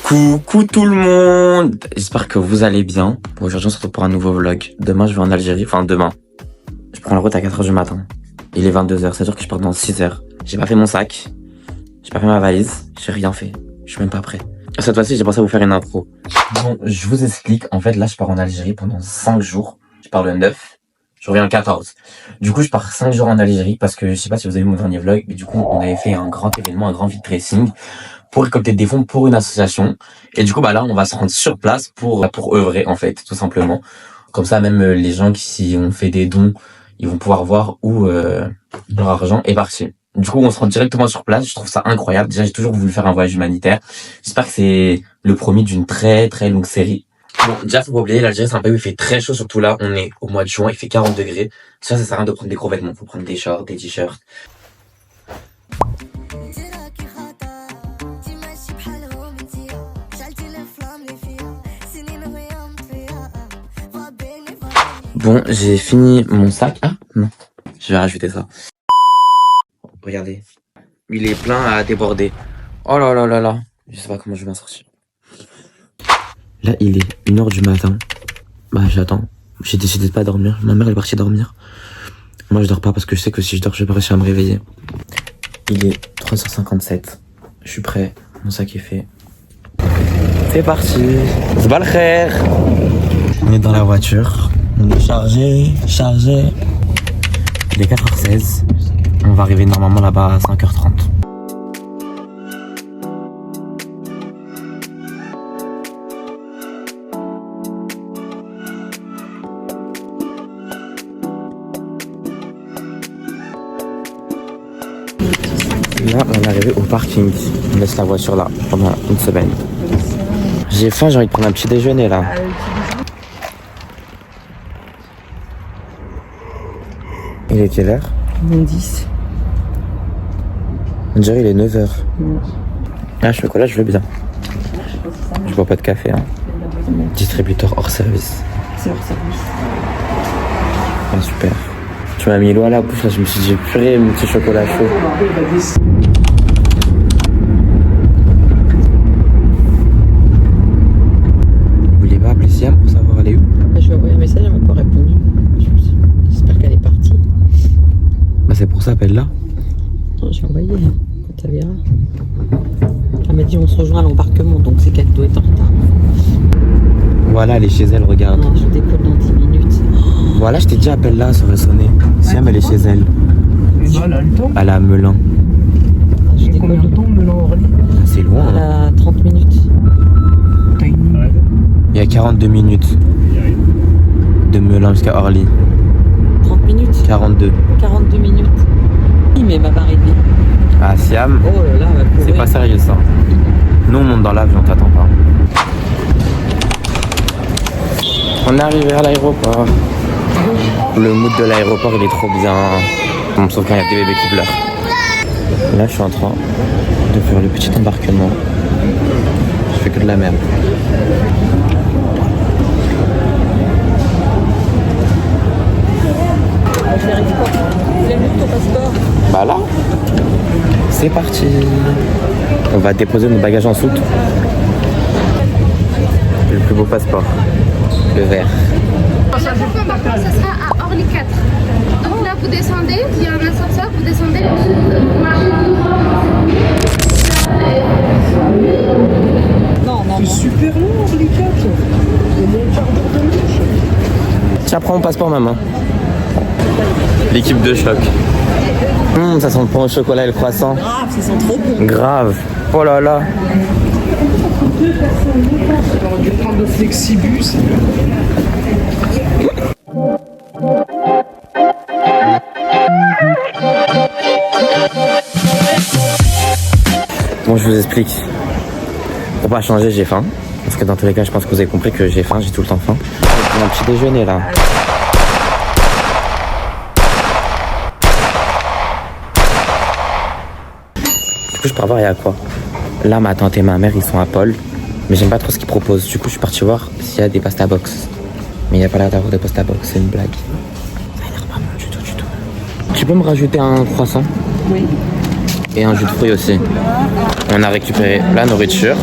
Coucou tout le monde, j'espère que vous allez bien. Bon, aujourd'hui on se retrouve pour un nouveau vlog. Demain je vais en Algérie, enfin demain. Je prends la route à 4h du matin. Il est 22h, c'est sûr que je pars dans 6h. J'ai pas fait mon sac, j'ai pas fait ma valise, j'ai rien fait. Je suis même pas prêt. Cette fois-ci j'ai pensé à vous faire une intro. Bon, je vous explique, en fait là je pars en Algérie pendant 5 jours. Je pars le 9, je reviens le 14. Du coup je pars 5 jours en Algérie parce que je sais pas si vous avez vu mon dernier vlog, mais du coup on avait fait un grand événement, un grand vide dressing pour récolter des fonds pour une association. Et du coup, bah là, on va se rendre sur place pour œuvrer, en fait, tout simplement. Comme ça, même les gens qui ont fait des dons, ils vont pouvoir voir où leur argent est parti. Du coup, on se rend directement sur place. Je trouve ça incroyable. Déjà, j'ai toujours voulu faire un voyage humanitaire. J'espère que c'est le premier d'une très, très longue série. Bon, déjà, faut pas oublier, l'Algérie, c'est un pays où il fait très chaud, surtout là, on est au mois de juin, il fait 40 degrés. Ça sert à rien de prendre des gros vêtements. Faut prendre des shorts, des t-shirts. Bon, j'ai fini mon sac. Ah, non. Je vais rajouter ça. Regardez. Il est plein à déborder. Oh là là là là. Je sais pas comment je vais m'en sortir. Là, il est 1h du matin. Bah, j'attends. J'ai décidé de pas dormir. Ma mère est partie dormir. Moi, je dors pas parce que je sais que si je dors, je vais pas réussir à me réveiller. Il est 3h57. Je suis prêt. Mon sac est fait. C'est parti. Zbal khair. On est dans la voiture. On est chargé. Il est 4h16. On va arriver normalement là-bas à 5h30. Là, on est arrivé au parking. On laisse la voiture là pendant une semaine. J'ai faim, j'ai envie de prendre un petit déjeuner là. Il est quelle heure? 10. On dirait il est 9h. Ah, chocolat, je veux bien. Je bois pas de café. Hein. Distributeur hors service. C'est hors service. Ah, super. Tu m'as mis l'eau à la bouche, là, je me suis dit, purée, mon petit chocolat chaud. Vous voulez pas appeler Siam pour savoir elle est où? Je lui ai envoyé un message, elle m'a pas répondu. J'espère qu'elle est partie. Bah, c'est pour ça, appelle-la. Non, j'ai envoyé, quand elle verra. Elle m'a dit on se rejoint à l'embarquement, donc c'est qu'elle doit être en retard. Voilà, elle est chez elle, regarde. Non, je décolle dans 10 minutes. Voilà, je t'ai dit, appelle-la, ça aurait sonné. Siam, elle est chez elle. Et là, elle a le temps. Elle est à Melun. Je décolle Combien de temps, Melun-Orly? C'est loin, Elle hein. a 30 minutes. Il y a 42 minutes. De Melun jusqu'à Orly. 30 minutes 42. 42 minutes. Oui, mais elle m'a pas arrêté. Ah, Siam, Oh là là, elle va courir. c'est pas sérieux ça. Nous, on monte dans l'avion, t'attends pas. On est arrivé à l'aéroport. Le mood de l'aéroport, il est trop bien. Bon, sauf quand il y a des bébés qui pleurent. Là, je suis en train de faire le petit embarquement. Je fais que de la merde. Ton passeport. Bah là, c'est parti. On va déposer nos bagages en soute. Le plus beau passeport. Le vert. La prochaine vacances, ce sera à Orly 4. Donc là, vous descendez, il y a un ascenseur, vous descendez, vous marchez. Non, non, C'est non. super long, Orly 4. Il y a moins de quart d'heure de marche. Tiens, prends mon passeport, maman. L'équipe de choc. Ça sent le pain au chocolat et le croissant. Grave, ça sent trop bon. Grave. Oh là là. J'aurais dû prendre le Flexibus. Bon, je vous explique. Pour pas changer, j'ai faim. Parce que dans tous les cas, je pense que vous avez compris que j'ai faim, j'ai tout le temps faim. Je vais prendre un petit déjeuner là. Du coup, je pars voir il y a quoi. Là, ma tante et ma mère, ils sont à Paul. Mais j'aime pas trop ce qu'ils proposent. Du coup, je suis parti voir s'il y a des pasta box. Mais il n'y a pas l'air d'avoir de pasta box, c'est une blague. Ça a l'air pas bon du tout, du tout. Tu peux me rajouter un croissant? Oui. Et un jus de fruits aussi. On a récupéré la nourriture.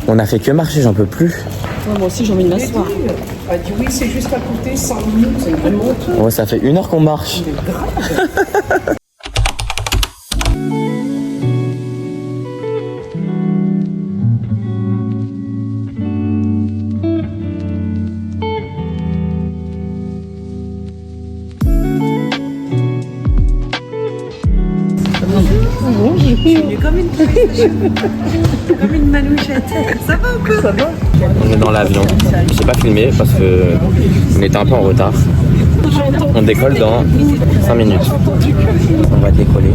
On a fait que marcher, j'en peux plus. Ouais, moi aussi j'ai envie de m'asseoir. Elle dit oui, c'est juste à côté, 5 minutes, c'est vraiment tout. Ouais, ça fait 1 heure qu'on marche. Comme une manouchette. Ça va ou quoi? Ça va. On est dans l'avion. J'ai pas filmé parce que on était un peu en retard. On décolle dans 5 minutes. On va décoller.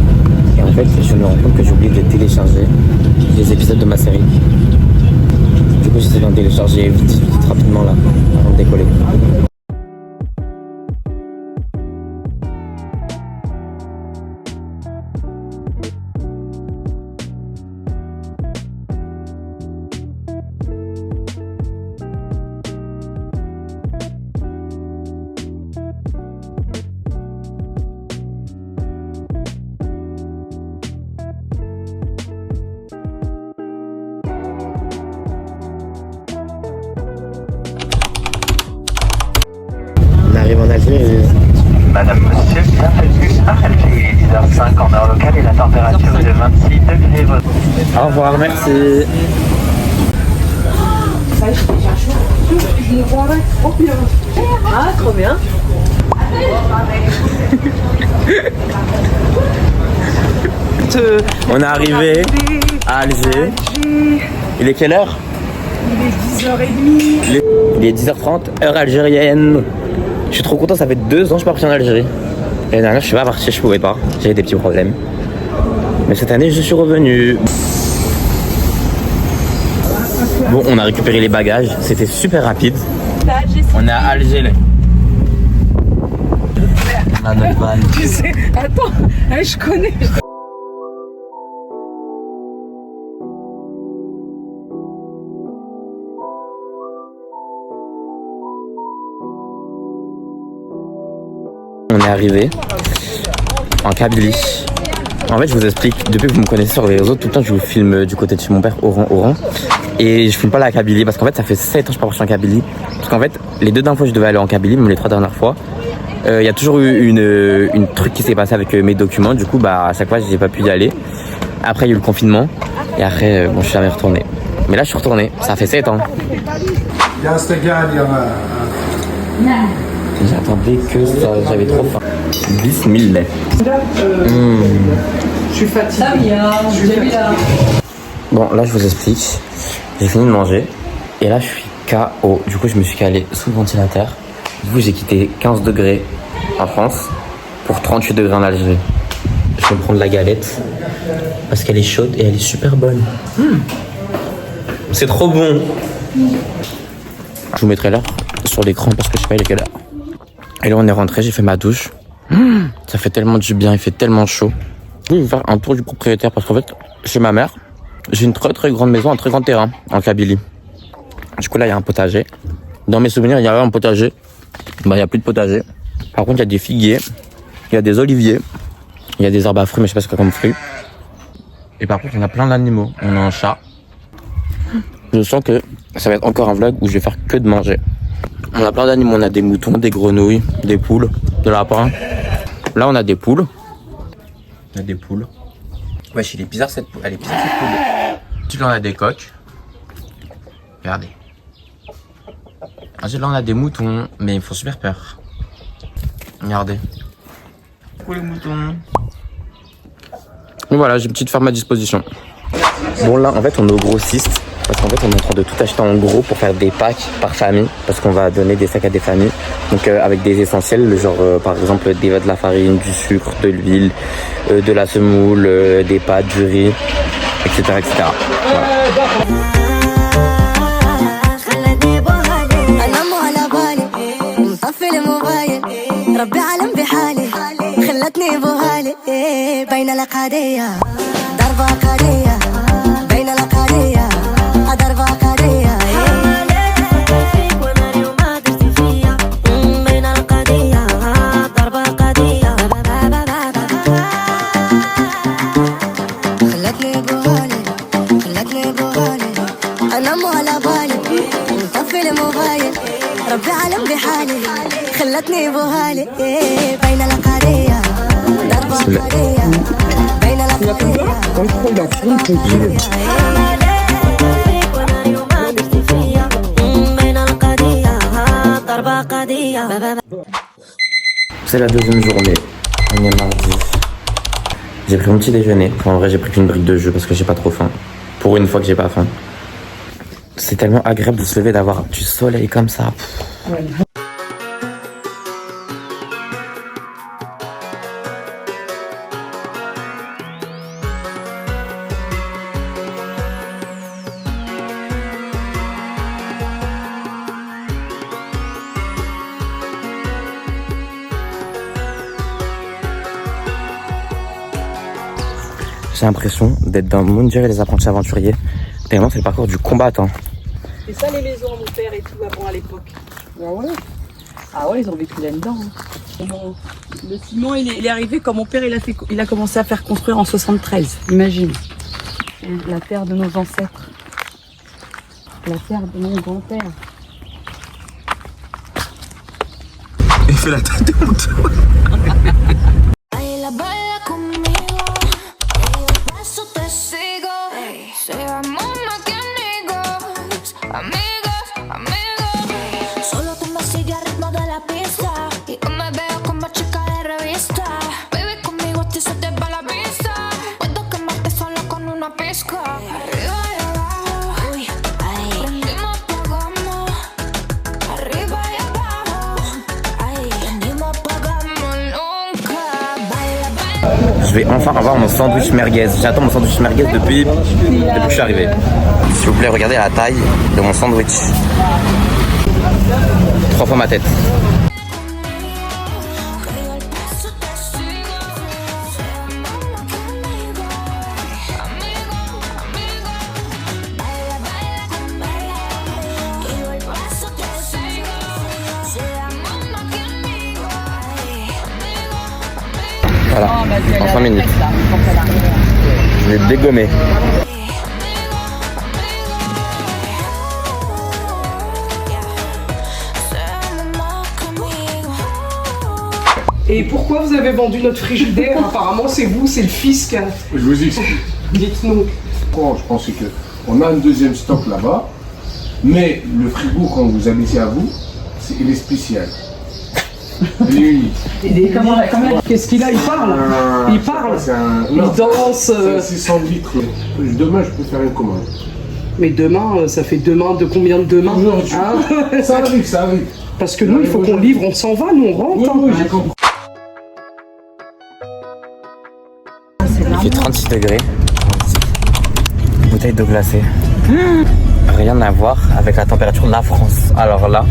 Et en fait, je me rends compte que j'ai oublié de télécharger les épisodes de ma série. Du coup, j'essaie d'en télécharger vite, rapidement là, avant de décoller. On arrive en Algérie. Madame, monsieur, bienvenue à Alger. Il est 10h05 en heure locale et la température est de 26 degrés. Au revoir, merci. Ah, trop bien. On est arrivé à Alger. Il est quelle heure? Il est 10h30. Il est 10h30, heure algérienne. Je suis trop content, ça fait 2 ans que je suis pas parti en Algérie. L'année dernière, je suis pas parti, je pouvais pas. J'avais des petits problèmes. Mais cette année, je suis revenu. Bon, on a récupéré les bagages. C'était super rapide. On est à Alger. On a notre van. Tu sais, attends, je connais. On est arrivé en Kabylie. En fait, je vous explique, depuis que vous me connaissez sur les réseaux, tout le temps je vous filme du côté de chez mon père, Oran. Et je filme pas la Kabylie parce qu'en fait, ça fait 7 ans que je suis pas parti en Kabylie. Parce qu'en fait, les 2 dernières fois que je devais aller en Kabylie, même les 3 dernières fois, il y a toujours eu une truc qui s'est passé avec mes documents. Du coup, bah, à chaque fois, j'ai pas pu y aller. Après, il y a eu le confinement. Et après, bon, je suis jamais retourné. Mais là, je suis retourné. Ça fait 7 ans. J'attendais que ça, j'avais trop faim. Bismillah. Je suis fatigué. Bon, là, je vous explique. J'ai fini de manger. Et là, je suis KO. Du coup, je me suis calé sous le ventilateur. Du coup, j'ai quitté 15 degrés en France pour 38 degrés en Algérie. Je vais me prendre la galette parce qu'elle est chaude et elle est super bonne. C'est trop bon. Je vous mettrai l'heure sur l'écran parce que je sais pas il est quelle heure. Et là, on est rentré, j'ai fait ma douche. Ça fait tellement du bien, il fait tellement chaud. Je vais faire un tour du propriétaire parce qu'en fait, chez ma mère, j'ai une très très grande maison, un très grand terrain en Kabylie. Du coup, là, il y a un potager. Dans mes souvenirs, il y avait un potager. Bah, il n'y a plus de potager. Par contre, il y a des figuiers, il y a des oliviers, il y a des arbres à fruits, mais je sais pas ce qu'il y a comme fruits. Et par contre, on a plein d'animaux. On a un chat. Je sens que ça va être encore un vlog où je vais faire que de manger. On a plein d'animaux, on a des moutons, des grenouilles, des poules, des lapins. Là, on a des poules. On a des poules. Wesh, il est bizarre cette poule. Elle est bizarre cette poule. Ensuite, là, on a des coqs. Regardez. Ensuite, là, on a des moutons, mais ils font super peur. Regardez. Coucou les moutons. Et voilà, j'ai une petite ferme à disposition. Bon, là, en fait, on est au grossiste. Parce qu'en fait, on est en train de tout acheter en gros pour faire des packs par famille. Parce qu'on va donner des sacs à des familles. Donc, avec des essentiels, genre, par exemple, de la farine, du sucre, de l'huile, de la semoule, des pâtes, du riz, etc. etc. Voilà. بالي طفي الموبايل ربي عالم بحالي خلتني بوهالي بين القضية ضربة قضية بين القضية C'est la deuxième journée. On est mardi. J'ai pris mon petit déjeuner. Enfin, en vrai, j'ai pris qu'une brique de jus parce que j'ai pas trop faim. Pour une fois que j'ai pas faim. C'est tellement agréable de se lever, d'avoir du soleil comme ça. Ouais. J'ai l'impression d'être dans Mondial et les apprentis aventuriers. Tellement c'est le parcours du combattant. C'est ça les maisons à mon père et tout avant à l'époque. Ah ouais. Ah ouais, ils ont vécu là-dedans. Bon, le ciment il est arrivé quand mon père il a commencé à faire construire en 73. Imagine. La terre de nos ancêtres. La terre de mon grand-père. Il fait la tête de mon tour. Je vais enfin avoir mon sandwich merguez. J'attends mon sandwich merguez depuis que je suis arrivé. S'il vous plaît, regardez la taille de mon sandwich. 3 fois ma tête. Voilà, en 5 minutes. Je vais dégommer. Et pourquoi vous avez vendu notre frigidaire? Apparemment, c'est vous, c'est le fisc. Je vous explique. Dites-nous. Pourquoi je pensais que on a un deuxième stock là-bas, mais le frigo quand vous habitez à vous, il est spécial. Il est unique. Qu'est-ce qu'il a? Il parle. Il parle. Il danse. C'est 600 litres. Demain, je peux faire une commande. Mais demain, ça fait demain de combien de demain? Hein? Ça arrive, ça arrive. Parce que nous, il faut qu'on livre, on s'en va, nous on rentre. Oui, j'ai compris. Il fait 36 degrés. Bouteille d'eau glacée. Rien à voir avec la température de la France. Alors là.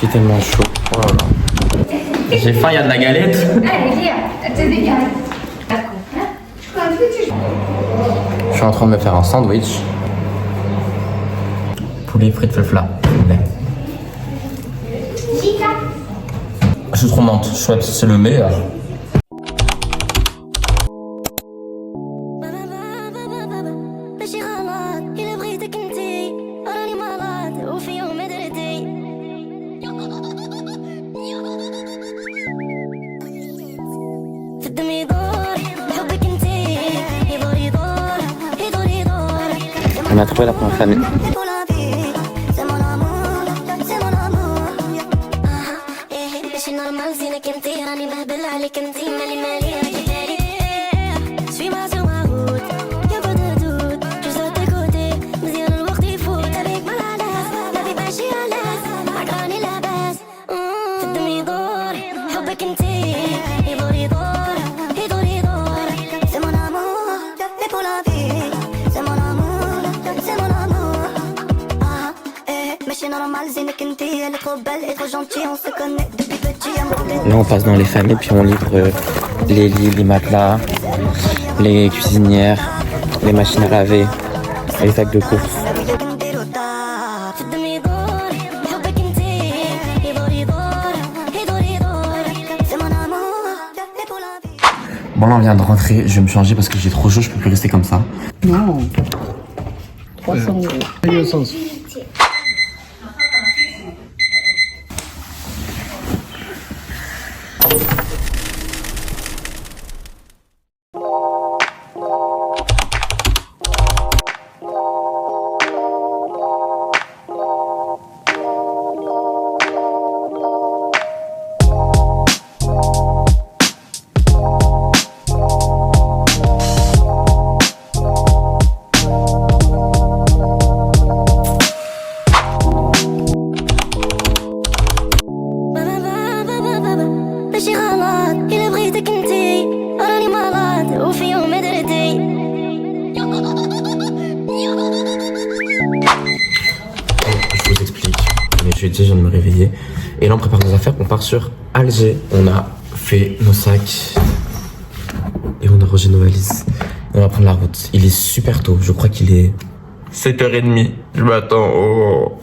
J'ai tellement chaud. Oh là là. J'ai faim, il y a de la galette. Je suis en train de me faire un sandwich. Poulet frites fla. Je suis trop menthe, chouette, c'est le meilleur. On a trouvé la première famille. trop belle et trop gentille, on se connaît depuis petit. Là, on passe dans les familles, puis on livre les lits, les matelas, les cuisinières, les machines à laver, les sacs de course. Bon, là, on vient de rentrer. Je vais me changer parce que j'ai trop chaud, je peux plus rester comme ça. Non. 300 euros. Je vous explique. Je viens de me réveiller. Et là, on prépare nos affaires. On part sur Alger. On a fait nos sacs. Et on a rangé nos valises. On va prendre la route. Il est super tôt. Je crois qu'il est 7h30. Je m'attends. Oh.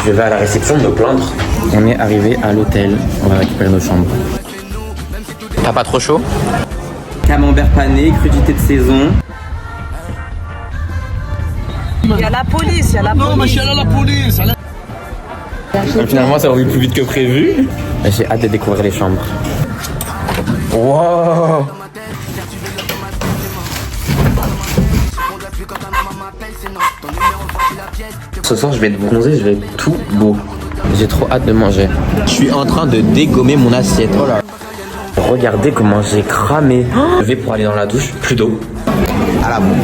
Je vais à la réception me plaindre. On est arrivé à l'hôtel. On va récupérer nos chambres. T'as pas trop chaud? Camembert pané, crudité de saison. Il y a la police, il y a la police. Non, mais je suis allé à la police. Finalement, ça va plus vite que prévu. J'ai hâte de découvrir les chambres. Wow! Ce soir, je vais être bronzé, je vais être tout beau. J'ai trop hâte de manger. Je suis en train de dégommer mon assiette. Oh là. Regardez comment j'ai cramé. Je vais pour aller dans la douche, plus d'eau. À la boue.